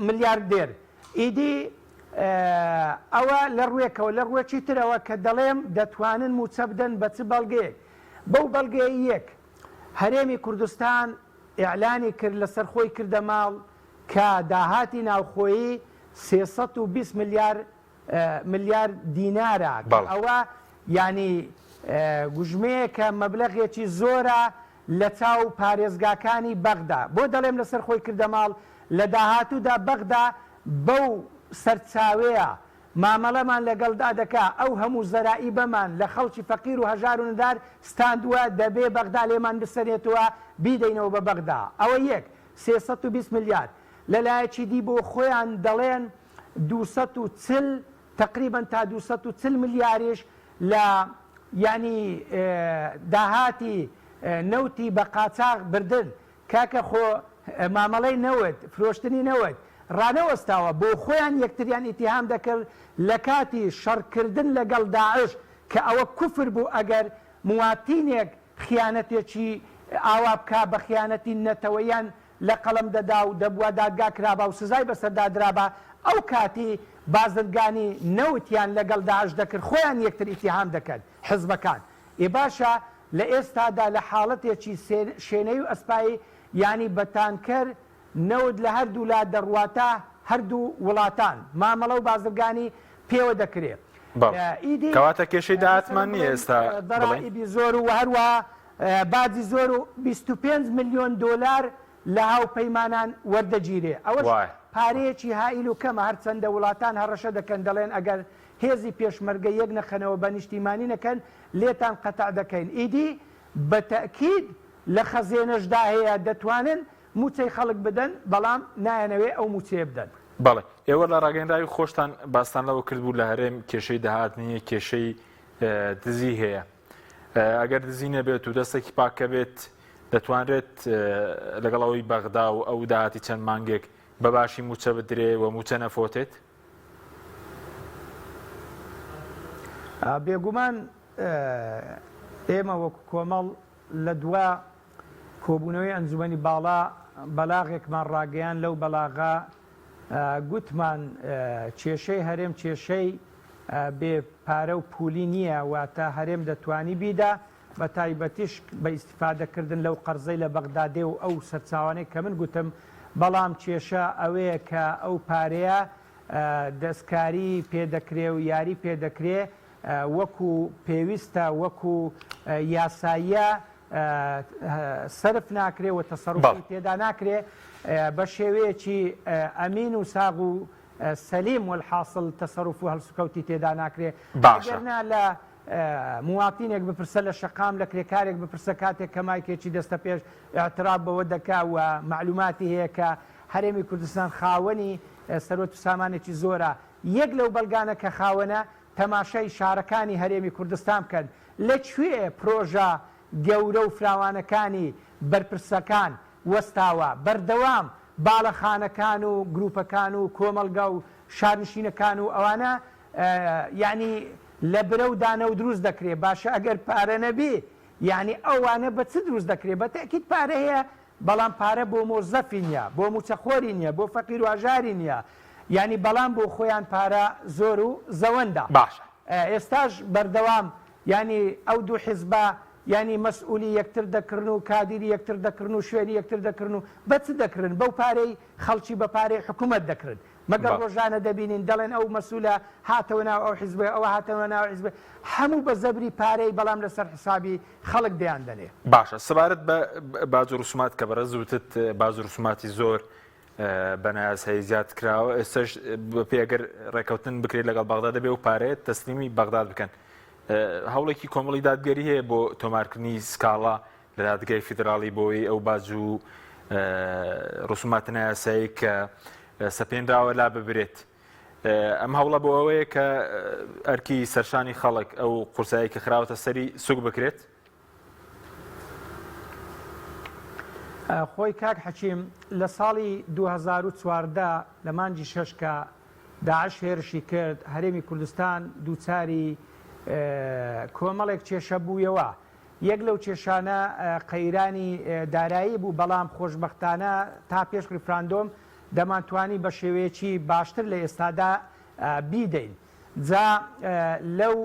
ملیاردێر ئیدی ئەوە لە ڕوێکەوە لە ڕوێکی ترەوە کە دەڵێم دەتوانن موچە بدەن بە چ بەڵگەیەک بەو بەڵگەی یەک هەرێمی کوردستان ئیعلانی کرد لەسەر خۆی کردە ماڵ کە داهاتی ناوخۆیی 320 ملیار دینارە ئەوە ینی گوژمەیە کە مەبلەغێکی زۆرە لە چاو پارێزگاکانی بەغدا بۆ دەڵێم لەسەر خۆی کردە ماڵ لە داهاتوودا بەغدا بەو سەرچاوەیە مامەڵەمان لەگەڵدا دەکا ئەو هەموو زەرائی بەمان لە خەڵکی فەقیر و هەژار و ندار ستاندووە دەبێ بەغدا لێمان بسەرێتەوە بیدەینەوە بە بەغدا ئەوە یەک 320 ملیار لەلایەکی دی بۆ خۆیان دەڵێن 240 تقریبا تا 240 ملیاریش لە ینی داهاتی نەوتی بە قاچاق بردن کاکە خۆ مامەڵەی نەوت فرۆشتنی نەوت ڕانەوەستاوە بۆ خۆیان یەکتریان ئیتیهام دەکرد لە کاتی شەڕکردن لەگەڵ داعش کە ئەوە کوفر بوو ئەگەر مواتینێک خیانەتێکی ئاوا بکا بە خیانەتی نەتەوەیان لە قەڵم دەدا و دەبووە دادگا کرابا و سزای بەسەردادرابا ئەو کاتی بازرگانی نەوتیان لەگەڵ داعش دەکرد خۆیان یەکتر ئیتیهام دەکەن حزبەکان ئێ باشە لە ئێستادا لە حاڵەتێکی شوێنەی و ئەسپایی ینی بەتانکەر نەوت لە هەردوو لا دەڕواتە هەردوو وڵاتان مامەڵە و بازرگانی پێوە دەکرێت کەواتە کێشەی داهاتمان نییە ئێستا دەڕائیبی زۆر و هەروە باجی زۆر و 25 میلیۆن دۆلار لە هاوپەیمانان وەردەگیرێ ئەوە پارەیەکی هائیل و کەمە هەرچەندە وڵاتان هەڕەشە دەکەن دەڵێن ئەگەر هێزی پێشمەرگە یەک نەخەنەوە بە نیشتیمانی نەکەن لێتان قەتع دەکەین ئیدی بە تەکید لە خەزێنەشدا هەیە دەتوانن موچەی خەڵک بدەن بەڵام نایەنەوێ ئەو موچێ بدەن بەڵێ ئێوە لە ڕاگەیەنراوی خۆشتان باستان لەوە کردبوو لە هەرێم کێشەی داهاتنیە کێشەی دزی هەیە ئەگەر دزی نەبێت و دەستێکی پاکە بێت دەتوانرێت لەگەڵەوەی بەغدا و ئەو داهاتی چەند مانگێک بەباشی موچە بدرێ و موچە نەفۆتێت بێگومان ئێمە وەکو کۆمەڵ لە دوا کۆبوونەوەی ئەنجومەنی باڵا بەلاغێکمان ڕاگەیان لەو بەلاغا گوتمان کێشەی هەرێم کێشەی بێ پارە و پولی نییە واتە هەرێم دەتوانی بیدا بە تایبەتیش بە ئیسیفادەکردن لەو قەرزەی لە بەغدادێ و ئەو سەرچاوانەی کە من گوتم بەڵام کێشە ئەوەیە کە ئەو پارەیە دەستکاری پێدەکرێ و یاری پێدەکرێ وەکو پێویستە وەکو یاساییە سرف ناکرێ و تەسەڕوفی تێدا ناکرێ بە شێوەیەکی ئەمین و ساغ و سەلیم والحاصل تەسەڕوف و هەڵسوکەوتی تێدا ناکرێ ئەگەرنا لە مواتینێک بپرسە لە شەقام لە کرێکارێک بپرسە کاتێک کەمایکێکی دەستە پێش ئاعتراف بەوە دەکا و معلوماتی هەیە کە هەرێمی کوردستان خاوەنی سەرۆت و سامانێکی زۆرە یەک لەو بەڵگانە کە خاوەنە تەماشای شارەکانی هەرێمی کوردستان بکەن لەکوێ پرۆژە گەورە و فراوانەکانی بەرپرسەکان وەستاوە بەردەوام باڵەخانەکان و گروپەکان و کۆمەلگا و شارنشینەکان و ئەوانە یعنی لە برە و دانە و دروست دەکرێت باشە ئەگەر پارە نەبێ یعنی ئەوانە بە چ دروست دەکرێت بە تەکید پارە هەیە بەڵام پارە بۆ مۆزەفی نییە بۆ موچەخۆری نییە بۆ فەقیر و ئاژاری نییە یعنی بەڵام بۆ خۆیان پارە زۆر و زەوەندە باشە ئێستاش بەردەوام ینی ئەو دوو حیزبە ینی مەسئولی یەکتر دەکردن و کادیری یەکتر دەکردن و شوێنی یەکتر دەکردن و بە چ دەکردن بەو پارەی خەڵکی بە پارەی حکوومەت دەکردن مەگەر ڕۆژانە دەبینین دەڵێن ئەو مەسئولە هاتەوە ناو ئەو حیزبێ ئەوە هاتەوە ناو حیزبێ هەموو بە زەبری پارەی بەڵام لەسەر حسابی خەڵک دەیان دەنێ باشە سەبارەت بە باج و ڕسومات کە بەڕێز وتت باج و ڕسوماتی زۆر بەناس هەیە زیاد کراوە ئێستش بەپێ ئەگەر ڕێکەوتن بکرێت لەگەڵ بەغدا دەبێ و پارەیە تەسلیمی بەغداد بکەن هەوڵێکی کۆمەڵی دادگەری هەیە بۆ تۆمارکردنی سکاڵا لە دادگای فیدراڵی بۆی ئەو باج و ڕسوماتە یاسایی کە سەپێنراوە لا ببرێت. ئەم هەوڵە بۆ ئەوەیە کە ئەرکی سەرشانی خەڵک ئەو قورسایی کە خراوەتە سەری سوک بکرێت. خۆی کاک حەکیم لە ساڵی 2014 لە مانجی شەشکە داعش هێرشی کرد هەرێمی کوردستان دووچاری کۆمەڵێک کێشە بوویەوە. یەک لەو کێشانە قەیرانی دارایی بوو، بەڵام خۆشبەختانە تا پێش ریفراندۆم دەمانتوانی بە شێوەیەکی باشتر لە ئێستادا بیدەین. جا لەو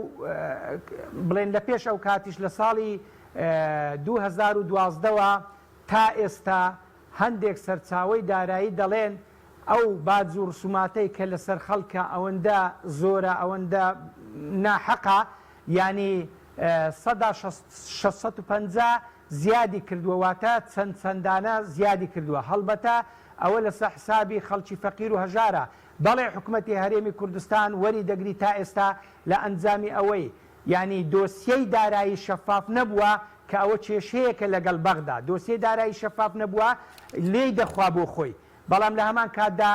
بڵێن لە پێش ئەو کاتیش لە ساڵی 2012ەوە تا ئێستا هەندێک سەرچاوەی دارایی دەڵێن ئەو باج و ڕسوماتەی کە لەسەر خەڵکە ئەوەندە زۆرە، ئەوەندە ناحەقا، ینی 650 زیادی کردووە، واتە چەندانە زیادی کردووە. هەڵبەتە ئەوە لەسەر حسابی خەڵکی فەقیر و هەژارە. بەڵێ حکوومەتی هەرێمی کوردستان وەری دەگری تا ئێستا لە ئەنجامی ئەوەی، ینی دۆسیەی دارایی شەفاف نەبووە کە ئەوە کێشەیەکە لەگەڵ بەغدا، دۆسیەی دارایی شەفاف نەبووە لێی دەخوا بۆ خۆی. بەڵام لە هەمان کاتدا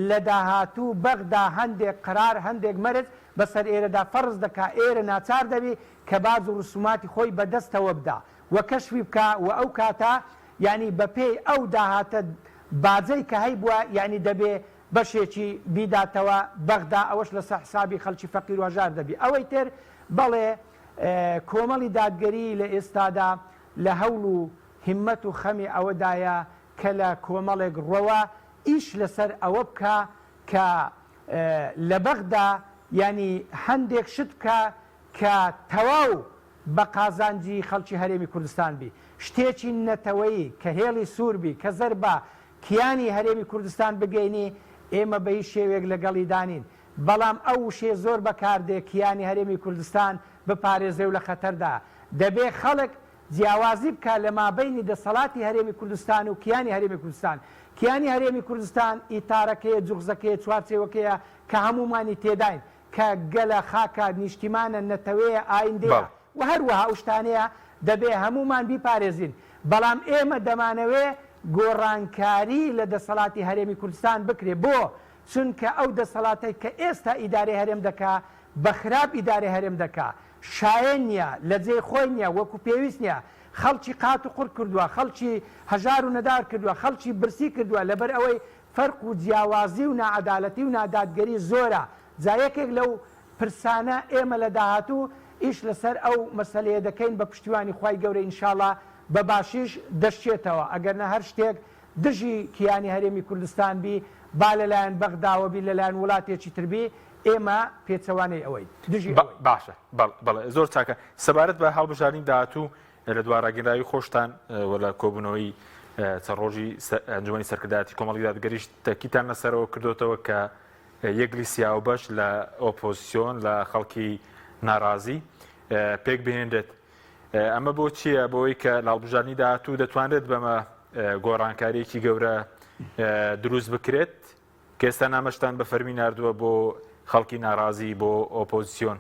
لە داهاتوو بەغدا هەندێک قرار هەندێک مەرج بەسەر ئێرەدا فەرز دەکا ئێرە ناچار دەبی کە باز و ڕسوماتی خۆی بەدەستەوە بدا و کەشفی بکە و ئەو کاتە ینی بەپێی ئەو داهاتە باجەی کە هەی بووە ینی دەبێ بەشێکی بیداتەوە بەغدا، ئەوەش لەسەر حسابی خەڵکی فەقیر و هەژار دەبی. ئەوەی تر بەڵێ کۆمەڵی دادگەری لە ئێستادا لە هەوڵ و هیممەت و خەمی ئەوەدایە کە لە کۆمەڵێک ڕۆوە ئیش لەسەر ئەوە بکە کە لە بەغدا ینی هەندێک شت بکە کە تەواو بە قازانجی خەڵکی هەرێمی کوردستان بی، شتێکی نەتەوەیی کە هێڵی سووربی کە زەربە کیانی هەرێمی کوردستان بگەینی ئێمە بە هیچ شێوێک لەگەڵی دانین. بەڵام ئەو شێ زۆر بەکاردێ کیانی هەرێمی کوردستان بپارێزێ و لە خەتەردا دەبێ خەڵک جیاوازی بکە لە مابەینی دەسەڵاتی هەرێمی کوردستان و کیانی هەرێمی کوردستان. کیانی هەرێمی کوردستان ئیتارەکەیە، جوغزەکەیە، چوارچێوەکەیە کە هەمومانی تێداین، کە گەلە خاکە نیشتیمانە نەتەوەیە ئایندەیە و هەروەها ئەو شتانەیە دەبێ هەمومان بیپارێزین. بەڵام ئێمە دەمانەوێ گۆڕانکاری لە دەسەڵاتی هەرێمی کوردستان بکرێ. بۆ چونکە ئەو دەسەڵاتی کە ئێستا ئیدارەی هەرێم دەکا بە خراپ ئیدارەی هەرێم دەکا، شایەن نییە، لە جێی خۆی نییە، وەکو پێویست نییە. خەڵکی قات و قورت کردووە، خەڵکی هەژار و نەدار کردووە، خەڵکی برسی کردووە لەبەر ئەوەی فەرق و جیاوازی و نەعەدالەتی و نادادگەری زۆرە. جا یەکێک لەو پرسانە ئێمە لە داهاتوو ئیش لەسەر ئەو مەسەلەیە دەکەین بە پشتیوانی خوای گەورە ئینشاڵڵا بە باشیش دەشتێتەوە. ئەگەرنە هەر شتێک دژی کیانی هەرێمی کوردستان بی، با لەلایەن بەغداوە بی، لەلایەن وڵاتێکی تربی، ئێمە پێچەوانەی ئەوەی دژی باشە. بەڵێ زۆر چاکە. سەبارەت بە هەڵبژاردننی داهاتوو لە دووارەگەڕاوی خۆشتان وەلا کۆبوونەوەی چەند ڕۆژی ئەنجومەنی سەرکردایەتی کۆمەڵی دادگەریش تەکیتان لەسەرەوە کردوتەوە کە یەکلی سیاوبەش لە ئۆپۆزیسیۆن لە خەڵکی ناڕازی پێک بهێنرێت. ئەمە بۆ چییە؟ بۆی کە لە هەڵبژاردننی داهاتوو دەتوانرێت بەمە گۆڕانکاریەکی گەورە دروست بکرێت کە ئێستا نامەشتان بە فەرمی ناردووە بۆ خەڵکی ناڕازی بۆ ئۆپۆزیسیۆن.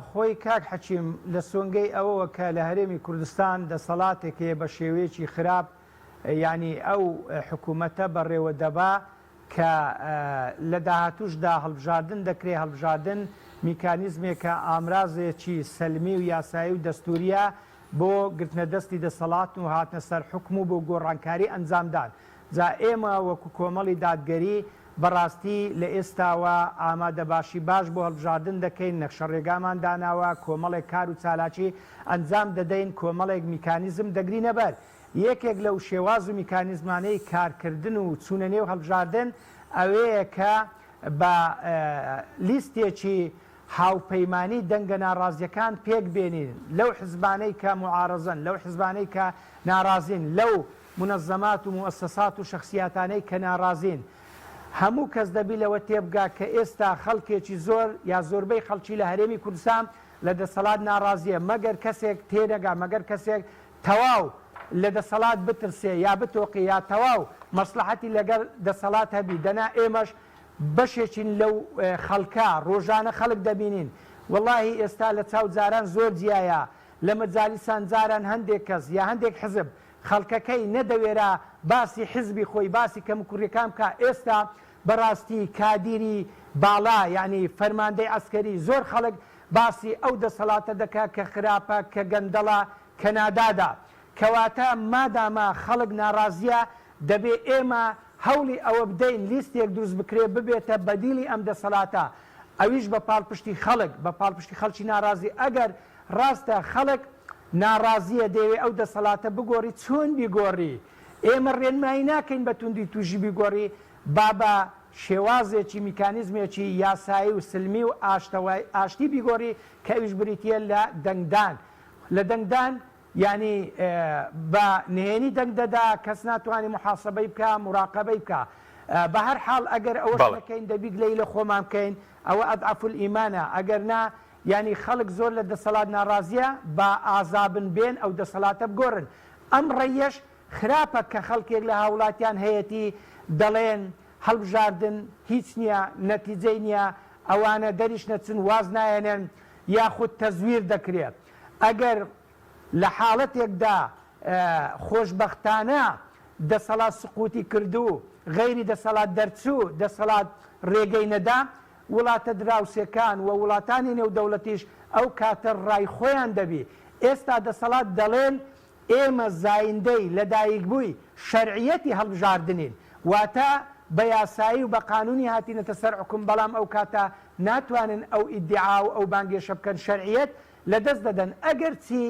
خۆی کاک حەکیم لە سۆنگەی ئەوەوە کە لە هەرێمی کوردستان دەسەڵاتێکەیە بە شێوەیەکی خراپ، ینی ئەو حکوومەتە بەڕێوە دەبا کە لە داهاتووشدا هەڵبژاردن دەکرێت. هەڵبژاردن میکانیزمێکە ئامرازێکی سەلمی و یاسایی و دەستوریە بۆ گرتنە دەستی دەسەڵات و هاتنە سەر حکم و بۆ گۆڕانکاری ئەنجامدان. جا ئێمە وەکو کۆمەڵی دادگەری بەڕاستی لە ئێستاوە ئامادە باشی باش بۆ هەڵبژاردن دەکەین، نەخشە ڕێگامان داناوە، کۆمەڵێک کار و چالاکی ئەنجام دەدەین، کۆمەڵێک میکانیزم دەگرینە بەر. یەکێک لەو شێواز و میکانیزمانەی کارکردن و چوونە نێو هەڵبژاردن ئەوەیە کە بە لیستێکی هاوپەیمانی دەنگە ناڕازیەکان پێک بێنین لەو حزبانەی کە معارەزن، لەو حزبانەی کە ناڕازین، لەو منەزەمات و موەسسەسات و شەخسیاتانەی کە ناڕازین. هەموو کەس دەبی لەوە تێبگا کە ئێستا خەڵکێکی زۆر یا زۆربەی خەڵکی لە هەرێمی کوردستان لە دەسەڵات ناڕازیە، مەگەر کەسێک تێنەگا، مەگەر کەسێک تەواو لە دەسەڵات بترسێ یا بتۆقی یا تەواو مەسلحەتی لەگەر دەسەڵات هەبی. دەنا ئێمەش بەشێکین لەو خەڵکە ڕۆژانە خەڵک دەبینین. وەڵاهی ئێستا لە چاو جاران زۆر جیایە لە مەجالیسان جاران هەندێک کەس یا هەندێک حزب خەڵکەکەی نەدەوێرا باسی حزبی خۆی باسی کەم کوڕیەکان بکە. ئێستا بەڕاستی کادیری باڵا یعنی فەرماندەی عسکەری زۆر خەڵک باسی ئەو دەسەڵاتە دەکا کە خراپە کە گەندەڵە کە نادادا. کەواتە مادامە خەڵک ناڕازیە دەبێ ئێمە هەوڵی ئەوە بدەین لیستێک دروست بکرێ ببێتە بەدیلی ئەم دەسەڵاتە، ئەویش بە پاڵپشتی خەڵک بە پاڵپشتی خەڵکی ناڕازی. ئەگەر ڕاستە خەڵک ناڕازیە دەوێ ئەو دەسەڵاتە بگۆڕی چۆن بیگۆڕی؟ ئێمە ڕێنمایی ناکەین بە توندی توژی بیگۆڕی، با بە شێوازێکی میکانیزمێکی یاسایی و سلمی و ئاشتی بیگۆڕی کە ئەویش بریتە لە دەنگدان. لە دەنگدان ینی بە نهێنی دەنگ دەدا کەس ناتوانانی محاسبەی بکە مراقبەی بکە. بە هەر حاڵ ئەگەر ئەوە بکەین دەبیت لەی لە خۆمان بکەین ئەوە ئەضعف الئیمانە. ئەگەر نا ینی خەڵک زۆر لە دەسەڵات ناڕازیە بە ئازابن بێن ئەو دەسەڵاتە بگۆڕن. ئەم ڕێیەش خراپە کە خەڵکێک لە هاوڵاتیان هەیەی دەڵێن هەڵبژاردن هیچ نییە نەتیجەی نییە ئەوانە دەریش نەچن واز نایەنێن یاخود تەزویر دەکرێت. ئەگەر لە حاڵەتێکدا خۆشبەختانە دەسەڵات سقوتی کردو غەیری دەسەڵات دەرچوو دەسەڵات ڕێگەی نەدا وڵاتە دراوسەکان و وڵاتانی نێودەوڵەتیش ئەو کاتە ڕای خۆیان دەبی. ئێستا دەسەڵات دەڵێن ئێمە زایندەی لەدایک بووی شەرعیەتی هەڵبژاردنین واتە بە یاسایی و بە قانونی هاتینەتە سەر حکم، بەڵام ئەو کاتە ناتوانن ئەو ئیدعا و ئەو بانگێشە بکەن شەرعیەت لەدەست دەدەن. ئەگەر چی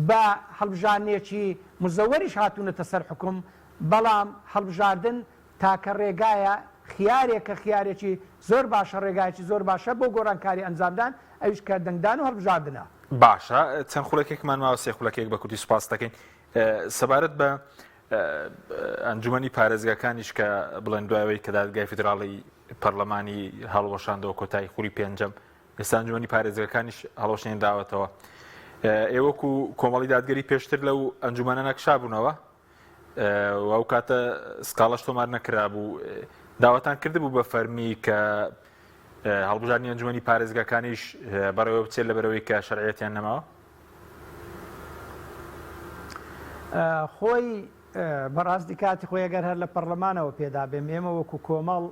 بە هەڵبژاردنێکی مزەوەریش هاتوونەتە سەر حکم، بەڵام هەڵبژاردن تاکە ڕێگایە خیارێکە خیارێکی زۆر باشە ڕێگایکی زۆر باشە بۆ گۆڕانکاری ئەنجامدان ئەویش کە دەنگدان و هەڵبژاردنە. باشە چەند خولەکێکمان ماوە سێ خولەکێک بە کوردی سوپاس دەکەین سەبارەت بە ئەنجومەنی پارێزگاکانیش کە بڵێن دوایەوەی کە دادگای فیدراڵی پەرلەمانی هەڵوەشاندەوە کۆتایی خوری پێنجەم ئێستا ئەنجومەنی پارێزگاکانیش هەڵەشێن داوەتەوە. ئێوەکو کۆمەڵی دادگەری پێشتر لەو ئەنجومانە نەکشابوونەوە و ئەو کاتە سکاڵەش تۆمار نەکرابوو داوەتان کردبوو بە فەرمی کە هەڵبژاردننی ئەنجومەنی پارێزگاکانیش بەڕێوە بچێت لەبەرەوەی کە شەرعیەتیان نەماوە؟ خۆی بەڕاستی کاتی خۆی ئەگەر هەر لە پەرلەمانەوە پێدا بێم ئێمە وەکو کۆمەڵ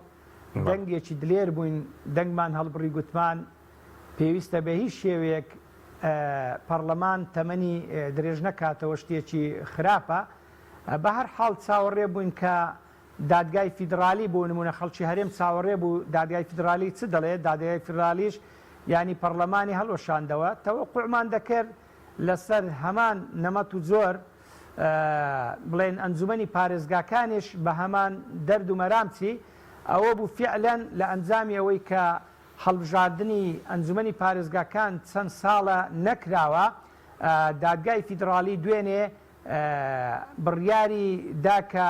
دەنگێکی دلێر بووین دەنگمان هەڵبڕی گوتمان پێویستە بە هیچ شێوەیەک پەرلەمان تەمەنی درێژ نەکاتەوە شتێکی خراپە. بە هەر حاڵ چاوەڕێ بووین کە دادگای فیدرالی بۆ نمونە خەڵکی هەرێم چاوەڕێ بوو دادگای فیدرالی چ دەڵێت دادگای فیدرالیش ینی پەرلەمانی هەڵوەشاندەوە تەوەقوعمان دەکرد لەسەر هەمان نەمەت و زۆر بڵێن ئەنجومەنی پارێزگاکانیش بە هەمان دەرد و مەرامچی ئەوە بوو فعلەن لە ئەنجامی ئەوەی کە هەڵبژاردننی ئەنجومەنی پارێزگاکان چەند ساڵە نەکراوە. دادگای فیدرالی دوێنێ بڕیاری داکە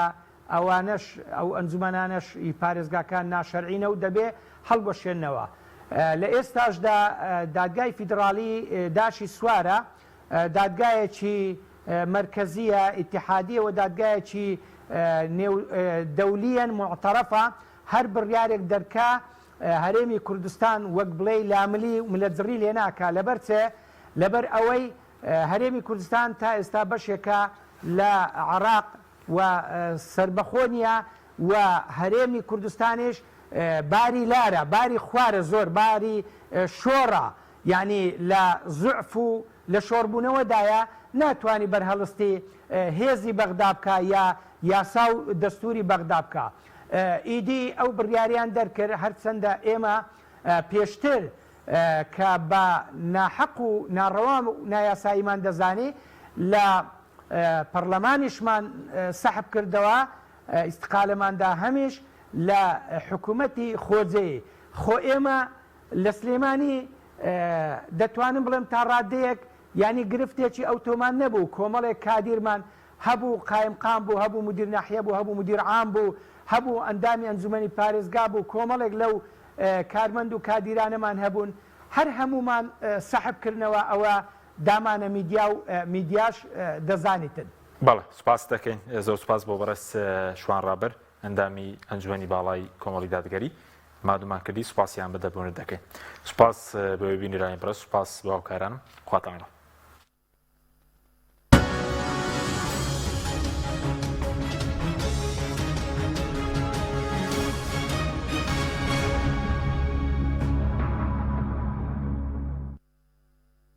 ئەوانش ئەو ئەنجومەنانش پارێزگاکان ناشەرعینە و دەبێ هەڵگۆشێنەوە. لە ئێستاشدا دادگای فیدرالی داشی سوارە دادگایەکی مرکزیە ئیتحادیەوە دادگایەکی دەولیەن معتەرەفە هەر بڕیارێک دەرکا هەرێمی کوردستان وەک بڵێ لاملی و ملەتزڕی لێ ناکا لەبەر چێ لەبەر ئەوەی هەرێمی کوردستان تا ئێستا بەشێکە لە عێراق و سربەخۆنیە و هەرێمی کوردستانیش باری لارە باری خوارە زۆر باری شۆڕە یعنی لە زوعف و لە شۆڕبوونەوەدایە ناتوانانی بەرهەڵستی هێزی بەغدا بکە یا یاسا و دەستوری بەغدا بکە. ئیدی ئەو بڕیاریان دەرکرد هەرچەندە ئێمە پێشتر کە بە ناحەق و ناڕەوا و نایاساییمان دەزانی لە پەرلەمانیشمان سەحب کردەوە ئیستقالەماندا هەمیش لە حکوومەتی خۆجێ خۆ ئێمە لە سلێمانی دەتوانم بڵێم تا ڕادەیەک ینی گرفتێکی ئەوتۆمان نەبوو کۆمەڵێک کادیرمان هەبوو قایمقام بوو هەبوو مدیر ناحیە بوو هەبوو مدیر عام بوو هەبوو ئەندامی ئەنجومەنی پارێزگا بوو کۆمەڵێک لەو کارمەند و کادیرانەمان هەبوون هەر هەمومان سەحب کردنەوە ئەوە دامانە میدیا و میدیاش دەزانیتن. بەڵێ سوپاس دەکەین زۆر سوپاس بۆ بەڕێز شوان ڕابەر ئەندامی ئەنجومەنی باڵای کۆمەڵی دادگەری مادومان کردی سوپاسیان بەدەبوونت دەکەین. سوپاس بۆ بینیرانی بڕە سوپاس بۆ هاوکارانم خواتان.